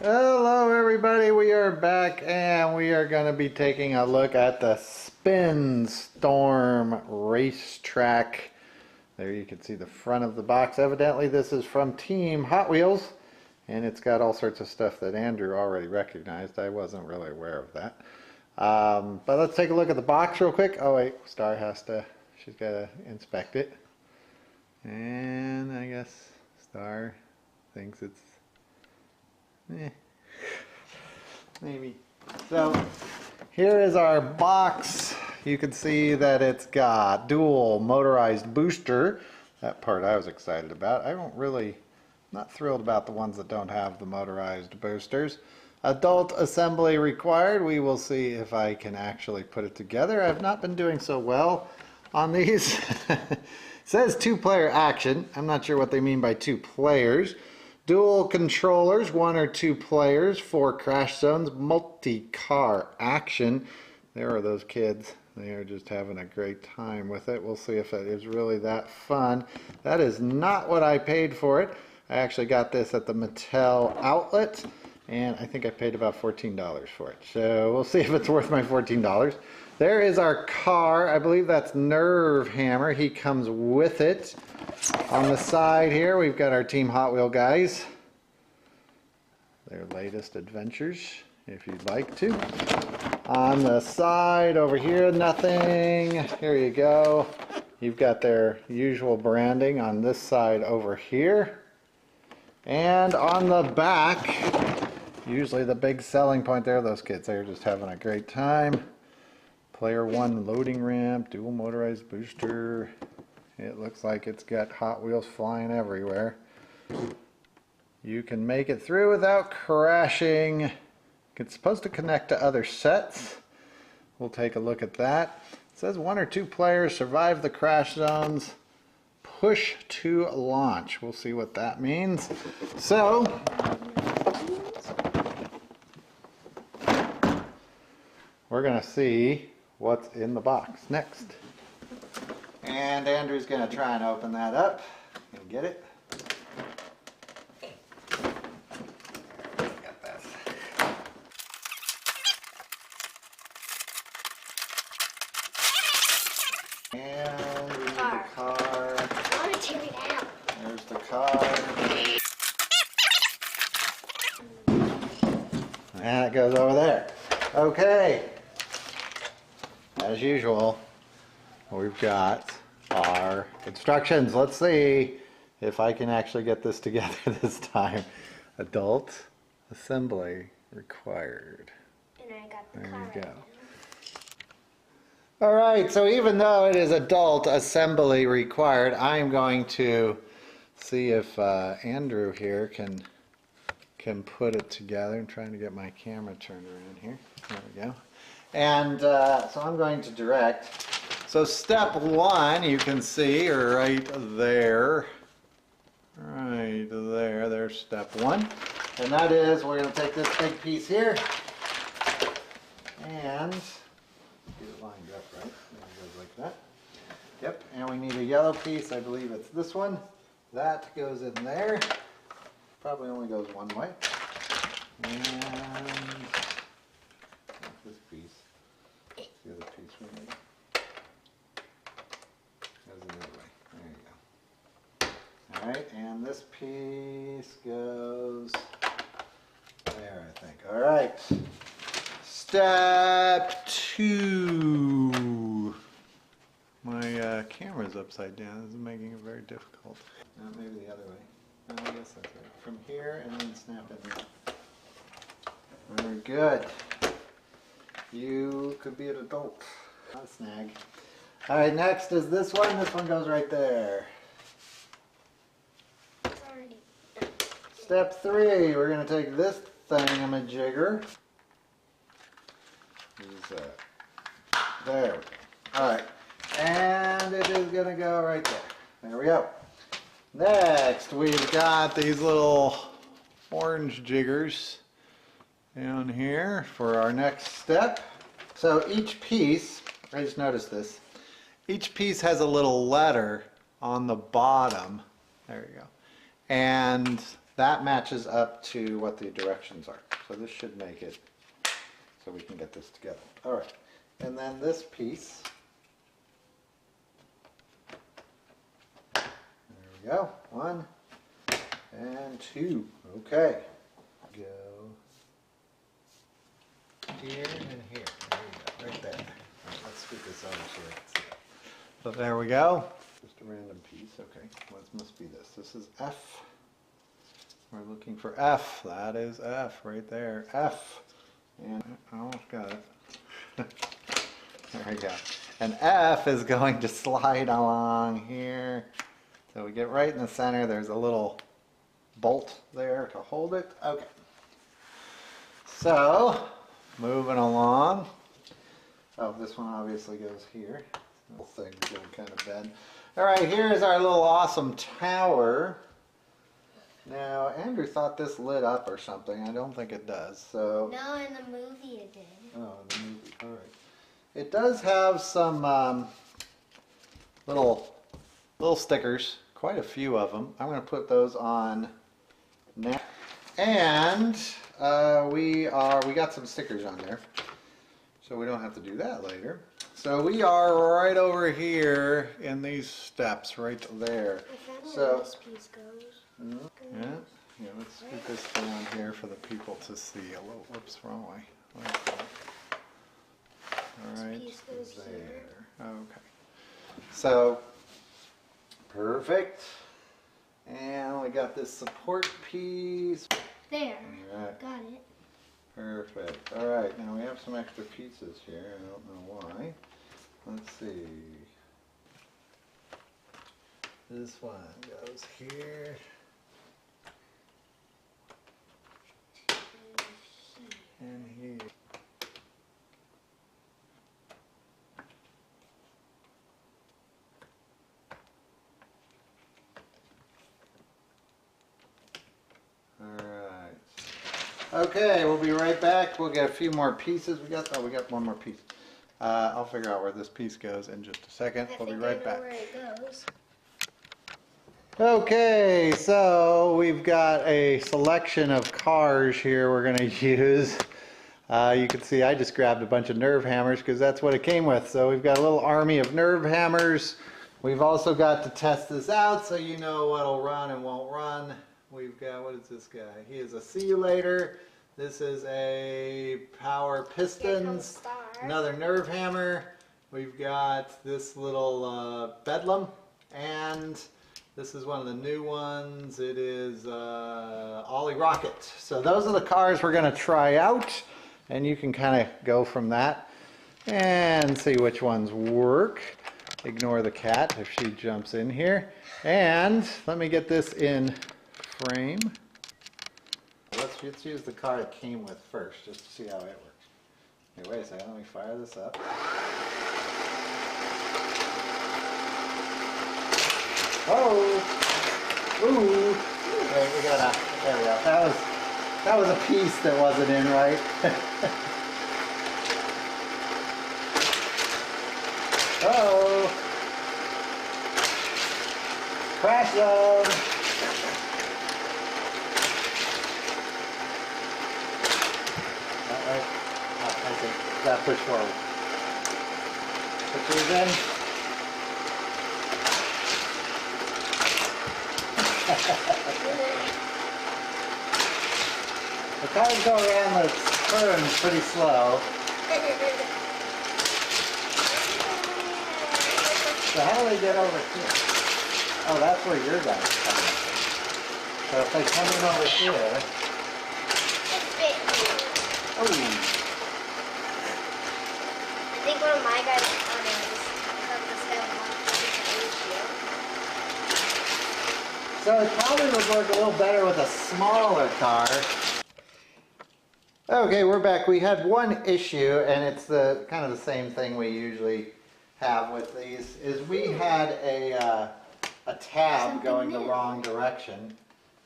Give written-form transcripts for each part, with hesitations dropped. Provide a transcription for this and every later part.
Hello everybody, we are back and we are going to be taking a look at the Spin Storm Racetrack. There you can see the front of the box. Evidently this is from Team Hot Wheels and it's got all sorts of stuff that Andrew already recognized. I wasn't really aware of that. But let's take a look at the box real quick. Oh wait, Star she's got to inspect it. And I guess Star thinks it's maybe. So here is our box. You can see that it's got dual motorized booster. That part I was excited about. Not thrilled about the ones that don't have the motorized boosters. Adult assembly required. We will see if I can actually put it together. I've not been doing so well on these. It says 2-player action. I'm not sure what they mean by 2 players. Dual controllers, 1 or 2 players, 4 crash zones, multi-car action. There are those kids. They are just having a great time with it. We'll see if it is really that fun. That is not what I paid for it. I actually got this at the Mattel outlet, and I think I paid about $14 for it. So we'll see if it's worth my $14. There is our car. I believe that's Nerve Hammer. He comes with it. On the side here, we've got our Team Hot Wheel guys. Their latest adventures, if you'd like to. On the side over here, nothing. Here you go. You've got their usual branding on this side over here. And on the back, usually the big selling point there, those kids, they're just having a great time. Player 1 loading ramp, dual motorized booster. It looks like it's got Hot Wheels flying everywhere. You can make it through without crashing. It's supposed to connect to other sets. We'll take a look at that. It says 1 or 2 players survive the crash zones. Push to launch. We'll see what that means. So, we're going to see what's in the box next. And Andrew's going to try and open that up. Can you get it? Got this. And we need the car. I want to tear it out. There's the car. And it goes over there. Okay. As usual, we've got our instructions. Let's see if I can actually get this together this time. Adult assembly required. And I got the There car. you go. All right, so even though it is adult assembly required, I'm going to see if Andrew here can put it together. I'm trying to get my camera turned around here. There we go. And so I'm going to direct. So step 1, you can see right there. Right there, there's step 1. And that is, we're going to take this big piece here and get it lined up right. There it goes like that. Yep, and we need a yellow piece. I believe it's this one. That goes in there. Probably only goes one way. And this piece. The other piece we need. Goes the other way. There you go. Alright, and this piece goes there, I think. Alright. Step 2. My camera's upside down. This is making it very difficult. No, maybe the other way. No, I guess that's right. From here and then snap it in. Very good. You could be an adult. Not a snag. Alright, next is this one. This one goes right there. Step 3, we're going to take this thingamajigger. Use that. There we go. Alright. And it is going to go right there. There we go. Next, we've got these little orange jiggers down here for our next step. So each piece, I just noticed this, each piece has a little letter on the bottom. There you go. And that matches up to what the directions are. So this should make it so we can get this together. All right, and then this piece, there we go, 1 and 2, okay. Go here and here, there we go, right there. All right, let's scoot this over so we can see it. So there we go, just a random piece, okay, well, this must be this. This is F. We're looking for F. That is F right there. F. And I almost got it. There we go. And F is going to slide along here. So we get right in the center. There's a little bolt there to hold it. Okay. So, moving along. Oh, this one obviously goes here. Little thing's going kind of bend. All right, here's our little awesome tower. Now, Andrew thought this lit up or something. I don't think it does. So. No, in the movie it did. Oh, in the movie. All right. It does have some little stickers. Quite a few of them. I'm going to put those on now. And we got some stickers on there, so we don't have to do that later. So we are right over here in these steps, right there. I found So. where this piece goes. Yeah, let's scoot this down here for the people to see. A little, whoops, wrong way. Like that. All right, piece goes there. here. Okay. So, perfect. And we got this support piece. There. All right, Got it. perfect. All right, now we have some extra pieces here. I don't know why. Let's see. This one goes here. And here. All right. Okay, we'll be right back. We'll get a few more pieces. We got one more piece. I'll figure out where this piece goes in just a second. I We'll be think right I know back. where it goes. Okay, so we've got a selection of cars here we're going to use. You can see I just grabbed a bunch of nerve hammers because that's what it came with. So we've got a little army of nerve hammers. We've also got to test this out so you know what'll run and won't run. We've got, what is this guy? He is a See You Later. This is a Power Pistons. Star. Another nerve hammer. We've got this little Bedlam, and this is one of the new ones. It is Ollie Rocket. So those are the cars we're going to try out, and you can kind of go from that and see which ones work. Ignore the cat if she jumps in here. And let me get this in frame. Let's use the car it came with first, just to see how it works. Hey, wait a second, let me fire this up. Oh! Ooh! Okay, there we go. That was a piece that wasn't in right. Oh! Crash zone! Right? Oh, I think that push forward. Put these in. The cars go around the turns pretty slow. So how do they get over here? Oh, that's where your guys come in. So if they come in over here. Oh. I think one of my guys is on it. I thought this guy was So it probably would work a little better with a smaller car. Okay, we're back. We had one issue, and it's the kind of the same thing we usually have with these, is we had a tab going the wrong direction.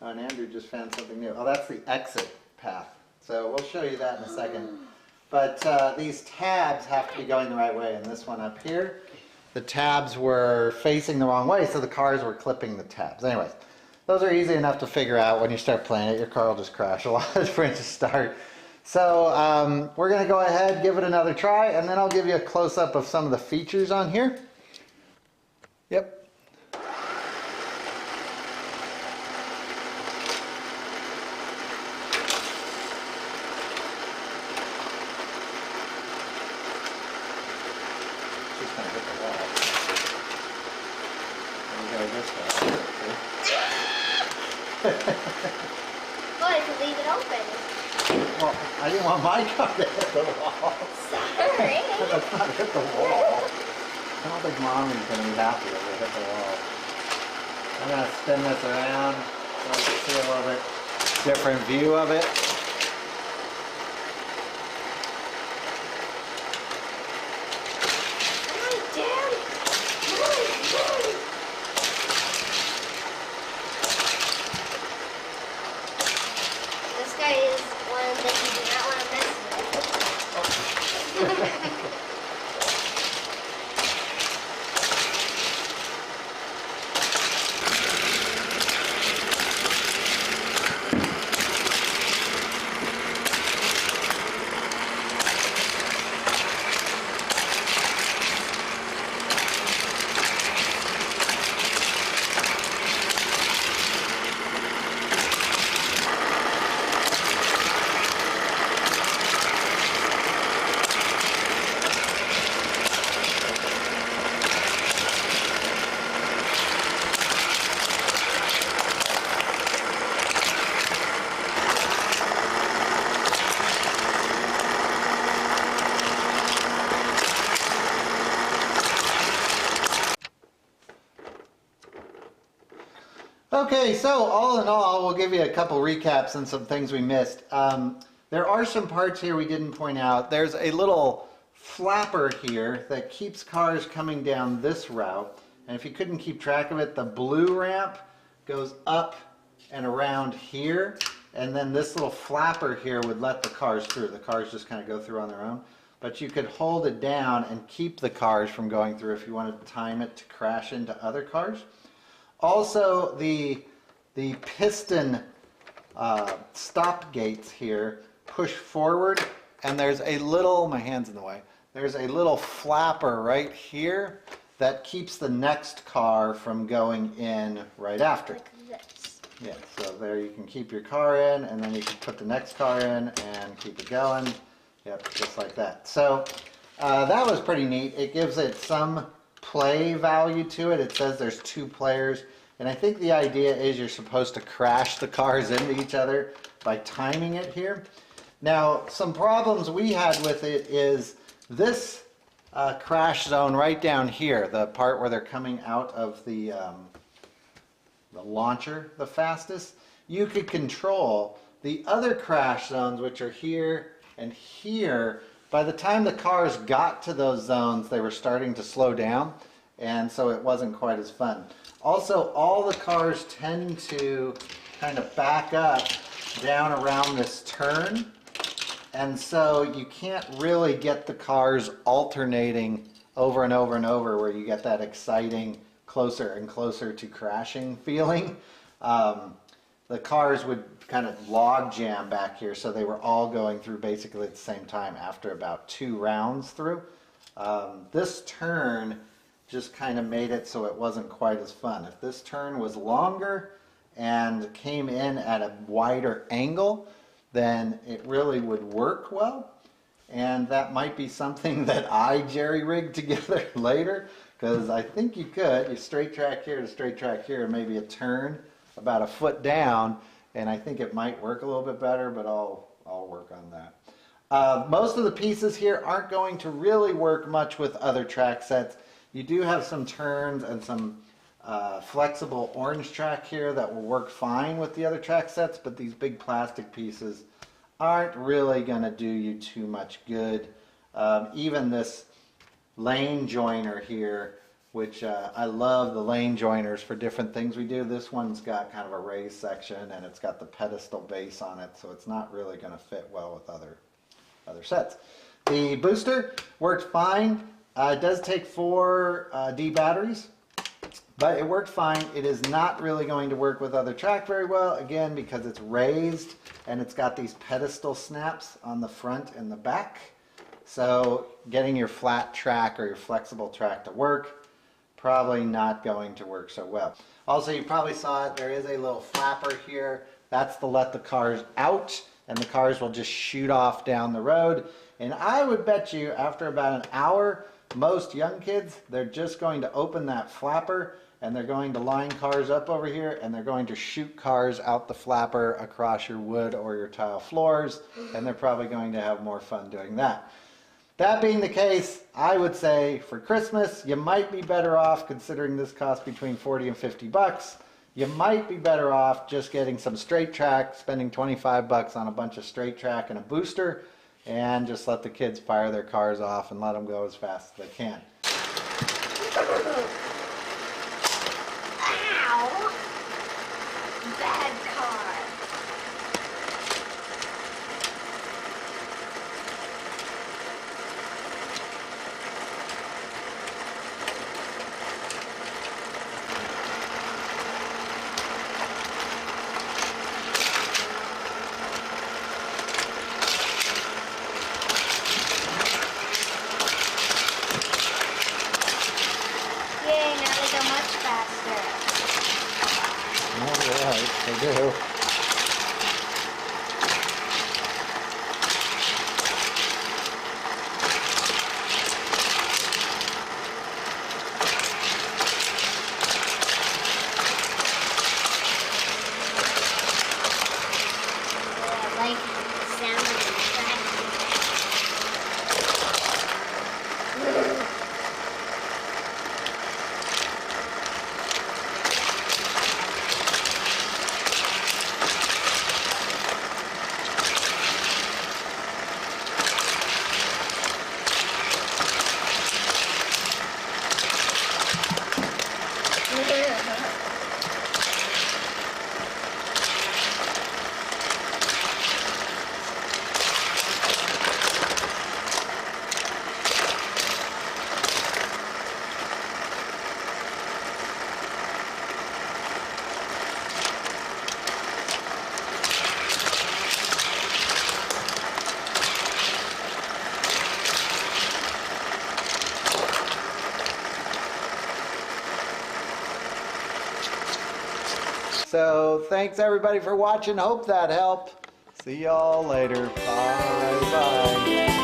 Oh, and Andrew just found something new. Oh, that's the exit path. So we'll show you that in a second. But these tabs have to be going the right way, and this one up here, the tabs were facing the wrong way, so the cars were clipping the tabs. Anyways, those are easy enough to figure out when you start playing it. Your car will just crash a lot for it to start. So we're going to go ahead, give it another try, and then I'll give you a close-up of some of the features on here. Yep. Just going to hit the wall. And we go this way. Oh, I can leave it open. Well, I didn't want my car to hit the wall. Sorry. Let's not hit the wall. I don't think Mommy's going to be happy if we hit the wall. I'm going to spin this around so I can see a little bit different view of it. This guy is one that you do not want to mess with. Okay, so all in all, we'll give you a couple recaps and some things we missed. There are some parts here we didn't point out. There's a little flapper here that keeps cars coming down this route. And if you couldn't keep track of it, the blue ramp goes up and around here. And then this little flapper here would let the cars through. The cars just kind of go through on their own. But you could hold it down and keep the cars from going through if you wanted to time it to crash into other cars. Also, the piston stop gates here push forward, and there's a little, my hand's in the way, there's a little flapper right here that keeps the next car from going in right after. Like this. Yeah, so there you can keep your car in, and then you can put the next car in and keep it going. Yep, just like that. So that was pretty neat. It gives it some play value to it. It says there's 2 players, and I think the idea is you're supposed to crash the cars into each other by timing it here. Now, some problems we had with it is this crash zone right down here, the part where they're coming out of the launcher the fastest. You could control the other crash zones, which are here and here. By the time the cars got to those zones, they were starting to slow down, and so it wasn't quite as fun. Also, all the cars tend to kind of back up down around this turn, and so you can't really get the cars alternating over and over and over where you get that exciting closer and closer to crashing feeling. The cars would kind of log jam back here, so they were all going through basically at the same time after about 2 rounds through. This turn just kind of made it so it wasn't quite as fun. If this turn was longer and came in at a wider angle, then it really would work well. And that might be something that I jerry-rigged together later, because I think you could. You straight track here to straight track here, and maybe a turn about a foot down, and I think it might work a little bit better, but I'll work on that. Most of the pieces here aren't going to really work much with other track sets. You do have some turns and some flexible orange track here that will work fine with the other track sets, but these big plastic pieces aren't really going to do you too much good. Even this lane joiner here, which I love the lane joiners for different things we do. This one's got kind of a raised section, and it's got the pedestal base on it, so it's not really going to fit well with other sets. The booster worked fine. It does take 4 D batteries, But it worked fine. It is not really going to work with other track very well, again, because it's raised and it's got these pedestal snaps on the front and the back. So getting your flat track or your flexible track to work, probably not going to work so well. Also, you probably saw it, there is a little flapper here. That's to let the cars out, and the cars will just shoot off down the road. And I would bet you after about an hour, most young kids, they're just going to open that flapper and they're going to line cars up over here and they're going to shoot cars out the flapper across your wood or your tile floors, and they're probably going to have more fun doing that. That being the case, I would say for Christmas, you might be better off, considering this costs between 40 and 50 bucks. You might be better off just getting some straight track, spending 25 bucks on a bunch of straight track and a booster, and just let the kids fire their cars off and let them go as fast as they can. Ow! Bad car. Yay, now they go much faster. All right, they do. Yeah, I like the sound of the tractor. So thanks everybody for watching. Hope that helped. See y'all later. Bye bye.